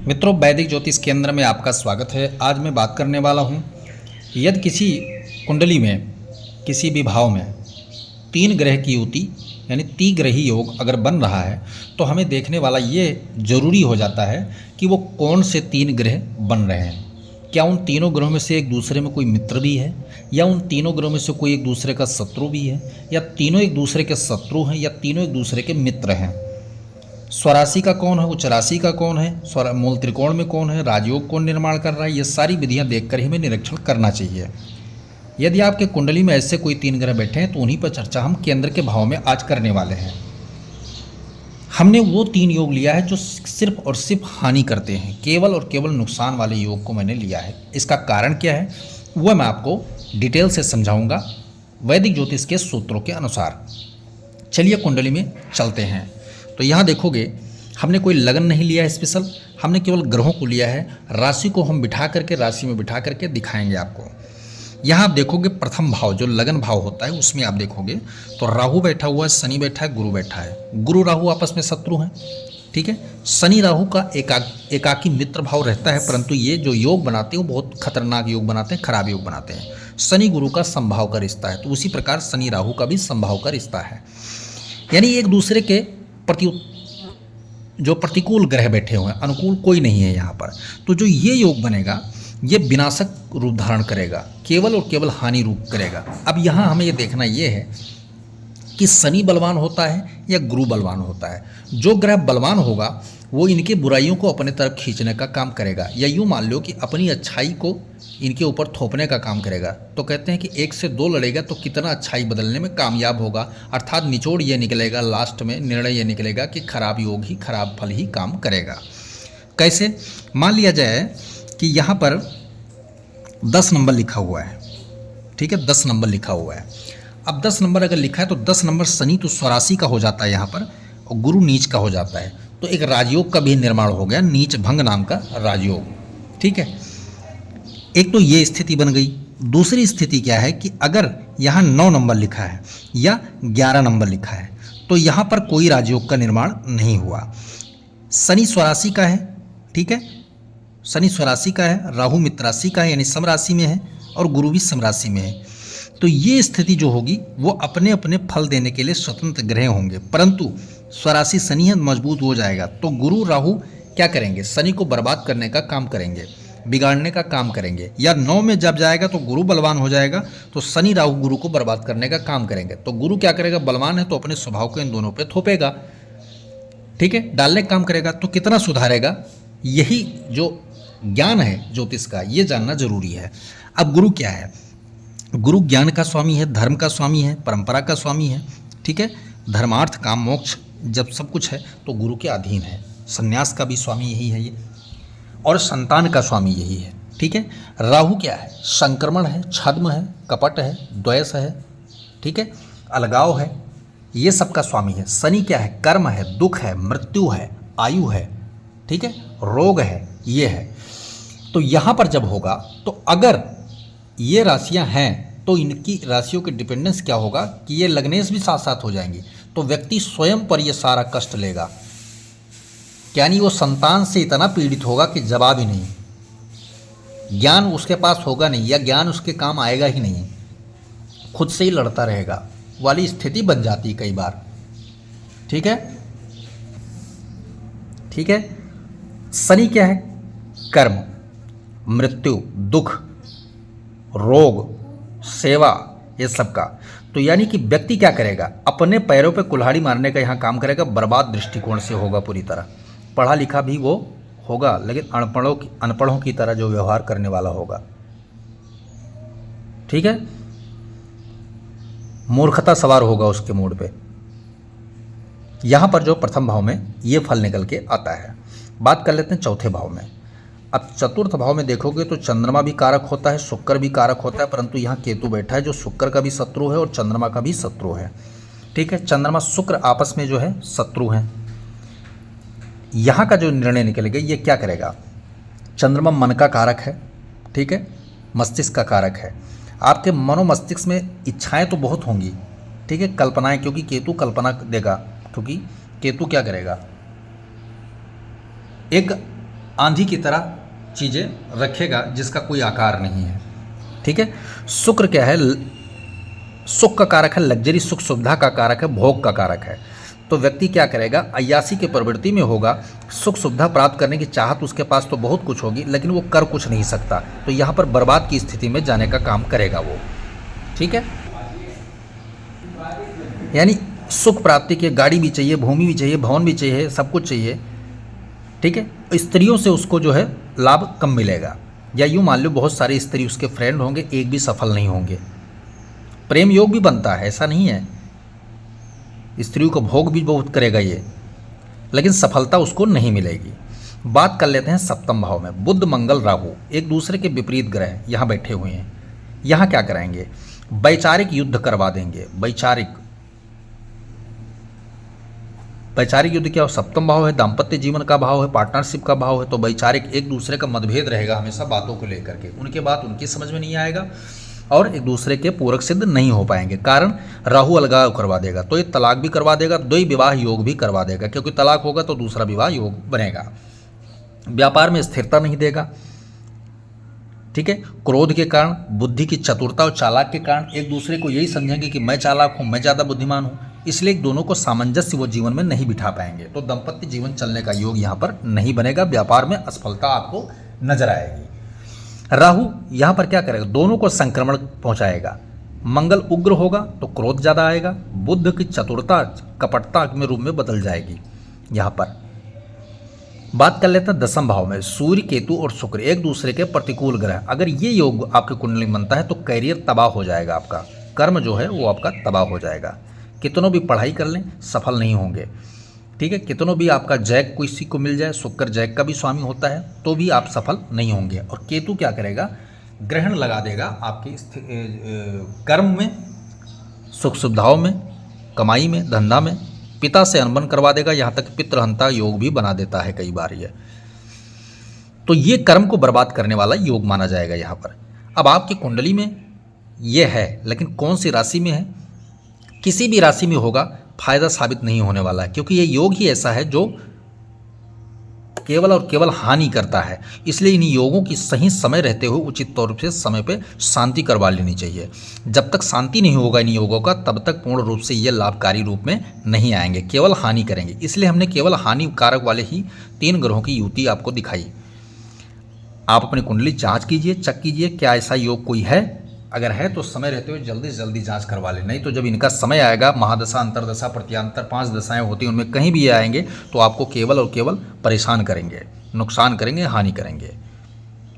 मित्रों, वैदिक ज्योतिष केंद्र में आपका स्वागत है। आज मैं बात करने वाला हूँ, यदि किसी कुंडली में किसी भी भाव में तीन ग्रह की युति यानी त्रिग्रही योग अगर बन रहा है तो हमें देखने वाला ये जरूरी हो जाता है कि वो कौन से तीन ग्रह बन रहे हैं। क्या उन तीनों ग्रहों में से एक दूसरे में कोई मित्र भी है, या उन तीनों ग्रहों में से कोई एक दूसरे का शत्रु भी है, या तीनों एक दूसरे के शत्रु हैं, या तीनों एक दूसरे के मित्र हैं। स्वराशि का कौन है, उच्च राशि का कौन है, स्वर मूल त्रिकोण में कौन है, राजयोग कौन निर्माण कर रहा है, ये सारी विधियां देखकर ही हमें निरीक्षण करना चाहिए। यदि आपके कुंडली में ऐसे कोई तीन ग्रह बैठे हैं तो उन्हीं पर चर्चा हम केंद्र के भाव में आज करने वाले हैं। हमने वो तीन योग लिया है जो सिर्फ और सिर्फ हानि करते हैं, केवल और केवल नुकसान वाले योग को मैंने लिया है। इसका कारण क्या है वह मैं आपको डिटेल से समझाऊंगा वैदिक ज्योतिष के सूत्रों के अनुसार। चलिए कुंडली में चलते हैं। तो यहाँ देखोगे हमने कोई लगन नहीं लिया है स्पेशल, हमने केवल ग्रहों को लिया है। राशि को हम बिठा करके राशि में बिठा करके दिखाएंगे आपको। यहाँ आप देखोगे प्रथम भाव जो लगन भाव होता है उसमें आप देखोगे तो राहु बैठा हुआ है, शनि बैठा है, गुरु बैठा है। गुरु राहु आपस में शत्रु हैं, ठीक है। शनि राहु का एकाकी मित्र भाव रहता है, परंतु ये जो योग बनाते हैं वो बहुत खतरनाक योग बनाते हैं, खराब योग बनाते हैं। शनि गुरु का संभाव का रिश्ता है, तो उसी प्रकार शनि राहु का भी संभाव का रिश्ता है, यानी एक दूसरे के प्रति जो प्रतिकूल ग्रह बैठे हुए हैं, अनुकूल कोई नहीं है यहाँ पर। तो जो ये योग बनेगा ये विनाशक रूप धारण करेगा, केवल और केवल हानि रूप करेगा। अब यहाँ हमें ये देखना ये है कि शनि बलवान होता है या गुरु बलवान होता है। जो ग्रह बलवान होगा वो इनके बुराइयों को अपने तरफ खींचने का काम करेगा, या यूँ मान लो कि अपनी अच्छाई को इनके ऊपर थोपने का काम करेगा। तो कहते हैं कि एक से दो लड़ेगा तो कितना अच्छाई बदलने में कामयाब होगा, अर्थात निचोड़ ये निकलेगा, लास्ट में निर्णय ये निकलेगा कि खराब योग ही खराब फल ही काम करेगा। कैसे? मान लिया जाए कि यहाँ पर 10 नंबर लिखा हुआ है, ठीक है, 10 नंबर लिखा हुआ है। अब 10 नंबर अगर लिखा है तो 10 नंबर शनि तो स्वराशि का हो जाता है यहाँ पर, और गुरु नीच का हो जाता है। तो एक राजयोग का भी निर्माण हो गया, नीच भंग नाम का राजयोग, ठीक है। एक तो ये स्थिति बन गई। दूसरी स्थिति क्या है कि अगर यहाँ 9 नंबर लिखा है या 11 नंबर लिखा है तो यहाँ पर कोई राजयोग का निर्माण नहीं हुआ। शनि स्वराशि का है, ठीक है, शनि स्वराशि का है, राहु मित्र राशि का है यानी सम राशि में है, और गुरु भी सम राशि में है। तो ये स्थिति जो होगी वो अपने अपने फल देने के लिए स्वतंत्र ग्रह होंगे, परंतु स्वराशि शनि है, मजबूत हो जाएगा। तो गुरु राहु क्या करेंगे? शनि को बर्बाद करने का काम करेंगे, बिगाड़ने का काम करेंगे। या 9 में जब जाएगा तो गुरु बलवान हो जाएगा, तो शनि राहु गुरु को बर्बाद करने का काम करेंगे। तो गुरु क्या करेगा? बलवान है तो अपने स्वभाव को इन दोनों पे थोपेगा, ठीक है, डालने का काम करेगा। तो कितना सुधारेगा? यही जो ज्ञान है ज्योतिष का ये जानना जरूरी है। अब गुरु क्या है? गुरु ज्ञान का स्वामी है, धर्म का स्वामी है, परंपरा का स्वामी है, ठीक है। धर्मार्थ काम मोक्ष जब सब कुछ है तो गुरु के अधीन है। संन्यास का भी स्वामी यही है ये, और संतान का स्वामी यही है, ठीक है। राहु क्या है? संक्रमण है, छद्म है, कपट है, द्वेष है, ठीक है, अलगाव है, ये सब का स्वामी है। शनि क्या है? कर्म है, दुख है, मृत्यु है, आयु है, ठीक है, रोग है, ये है। तो यहाँ पर जब होगा तो अगर ये राशियाँ हैं तो इनकी राशियों के डिपेंडेंस क्या होगा कि ये लग्नेश भी साथ साथ हो जाएंगी, तो व्यक्ति स्वयं पर ये सारा कष्ट लेगा, यानी वो संतान से इतना पीड़ित होगा कि जवाब ही नहीं। ज्ञान उसके पास होगा नहीं, या ज्ञान उसके काम आएगा ही नहीं, खुद से ही लड़ता रहेगा वाली स्थिति बन जाती है कई बार, ठीक है, ठीक है। शनि क्या है? कर्म, मृत्यु, दुख, रोग, सेवा, ये सब का। तो यानी कि व्यक्ति क्या करेगा? अपने पैरों पे कुल्हाड़ी मारने का यहाँ काम करेगा, बर्बाद दृष्टिकोण से होगा पूरी तरह। पढ़ा लिखा भी वो होगा लेकिन अनपढ़ों की तरह जो व्यवहार करने वाला होगा, ठीक है, मूर्खता सवार होगा उसके मूड पे। यहाँ पर जो प्रथम भाव में ये फल निकल के आता है। बात कर लेते हैं चौथे भाव में। अब चतुर्थ भाव में देखोगे तो चंद्रमा भी कारक होता है, शुक्र भी कारक होता है, परंतु यहाँ केतु बैठा है जो शुक्र का भी शत्रु है और चंद्रमा का भी शत्रु है, ठीक है। चंद्रमा शुक्र आपस में जो है शत्रु हैं। यहाँ का जो निर्णय निकलेगा ये क्या करेगा? चंद्रमा मन का कारक है, ठीक है, मस्तिष्क का कारक है। आपके मनोमस्तिष्क में इच्छाएं तो बहुत होंगी, ठीक है, कल्पनाएं, क्योंकि केतु कल्पना देगा, क्योंकि केतु क्या करेगा? एक आंधी की तरह चीज़ें रखेगा जिसका कोई आकार नहीं है। ठीक है। शुक्र क्या है, सुख का कारक है, लग्जरी सुख सुविधा का कारक है, भोग का कारक है। तो व्यक्ति क्या करेगा, अय्यासी की प्रवृत्ति में होगा, सुख सुविधा प्राप्त करने की चाहत उसके पास तो बहुत कुछ होगी, लेकिन वो कर कुछ नहीं सकता, तो यहाँ पर बर्बाद की स्थिति में जाने का काम करेगा वो। ठीक है। यानी सुख प्राप्ति के गाड़ी भी चाहिए, भूमि भी चाहिए, भवन भी चाहिए, सब कुछ चाहिए। ठीक है। स्त्रियों से उसको जो है लाभ कम मिलेगा, या यूँ मान लो बहुत सारी स्त्री उसके फ्रेंड होंगे, एक भी सफल नहीं होंगे। प्रेम योग भी बनता है, ऐसा नहीं है, स्त्रियों को भोग भी बहुत करेगा ये, लेकिन सफलता उसको नहीं मिलेगी। बात कर लेते हैं सप्तम भाव में। बुध मंगल राहु एक दूसरे के विपरीत ग्रह यहाँ बैठे हुए हैं। यहाँ क्या कराएंगे, वैचारिक युद्ध करवा देंगे। वैचारिक युद्ध क्या हो, सप्तम भाव है, दाम्पत्य जीवन का भाव है, पार्टनरशिप का भाव है, तो वैचारिक एक दूसरे का मतभेद रहेगा हमेशा बातों को लेकर के, उनके बात उनकी समझ में नहीं आएगा और एक दूसरे के पूरक सिद्ध नहीं हो पाएंगे। कारण राहु अलगाव करवा देगा, तो ये तलाक भी करवा देगा, द्वै विवाह योग भी करवा देगा, क्योंकि तलाक होगा तो दूसरा विवाह योग बनेगा। व्यापार में स्थिरता नहीं देगा। ठीक है। क्रोध के कारण, बुद्धि की चतुरता और चालाक के कारण एक दूसरे को यही समझेंगे कि मैं चालाक हूँ, मैं ज़्यादा बुद्धिमान हूँ, इसलिए दोनों को सामंजस्य वो जीवन में नहीं बिठा पाएंगे, तो दाम्पत्य जीवन चलने का योग यहाँ पर नहीं बनेगा। व्यापार में असफलता आपको नजर आएगी। राहु यहाँ पर क्या करेगा, दोनों को संक्रमण पहुँचाएगा। मंगल उग्र होगा तो क्रोध ज़्यादा आएगा, बुद्ध की चतुरता कपटता में रूप में बदल जाएगी। यहाँ पर बात कर लेते हैं दसम भाव में। सूर्य केतु और शुक्र एक दूसरे के प्रतिकूल ग्रह, अगर ये योग आपके कुंडली में बनता है तो करियर तबाह हो जाएगा, आपका कर्म जो है वो आपका तबाह हो जाएगा। कितनों भी पढ़ाई कर लें सफल नहीं होंगे। ठीक है। कितनों भी आपका जैक किसी को मिल जाए, शुक्र जैक का भी स्वामी होता है, तो भी आप सफल नहीं होंगे। और केतु क्या करेगा, ग्रहण लगा देगा आपके कर्म में, सुख सुविधाओं में, कमाई में, धंधा में, पिता से अनबन करवा देगा, यहाँ तक पितृहंता योग भी बना देता है कई बार ये। तो ये कर्म को बर्बाद करने वाला योग माना जाएगा यहाँ पर। अब आपकी कुंडली में ये है, लेकिन कौन सी राशि में है, किसी भी राशि में होगा फायदा साबित नहीं होने वाला है, क्योंकि ये योग ही ऐसा है जो केवल और केवल हानि करता है। इसलिए इन योगों की सही समय रहते हुए उचित तौर से समय पे शांति करवा लेनी चाहिए। जब तक शांति नहीं होगा इन योगों का, तब तक पूर्ण रूप से ये लाभकारी रूप में नहीं आएंगे, केवल हानि करेंगे। इसलिए हमने केवल हानिकारक वाले ही 3 ग्रहों की युति आपको दिखाई। आप अपनी कुंडली जांच कीजिए, चेक कीजिए क्या ऐसा योग कोई है। अगर है तो समय रहते हुए जल्दी से जल्दी जांच करवा लें, नहीं तो जब इनका समय आएगा, महादशा, अंतरदशा, प्रत्यांतर 5 दशाएं होती हैं, उनमें कहीं भी ये आएंगे तो आपको केवल और केवल परेशान करेंगे, नुकसान करेंगे, हानि करेंगे।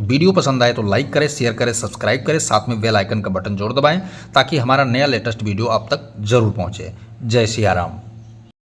वीडियो पसंद आए तो लाइक करें, शेयर करें, सब्सक्राइब करें, साथ में बेल आइकन का बटन जरूर दबाएं ताकि हमारा नया लेटेस्ट वीडियो आप तक जरूर पहुंचे। जय सिया राम।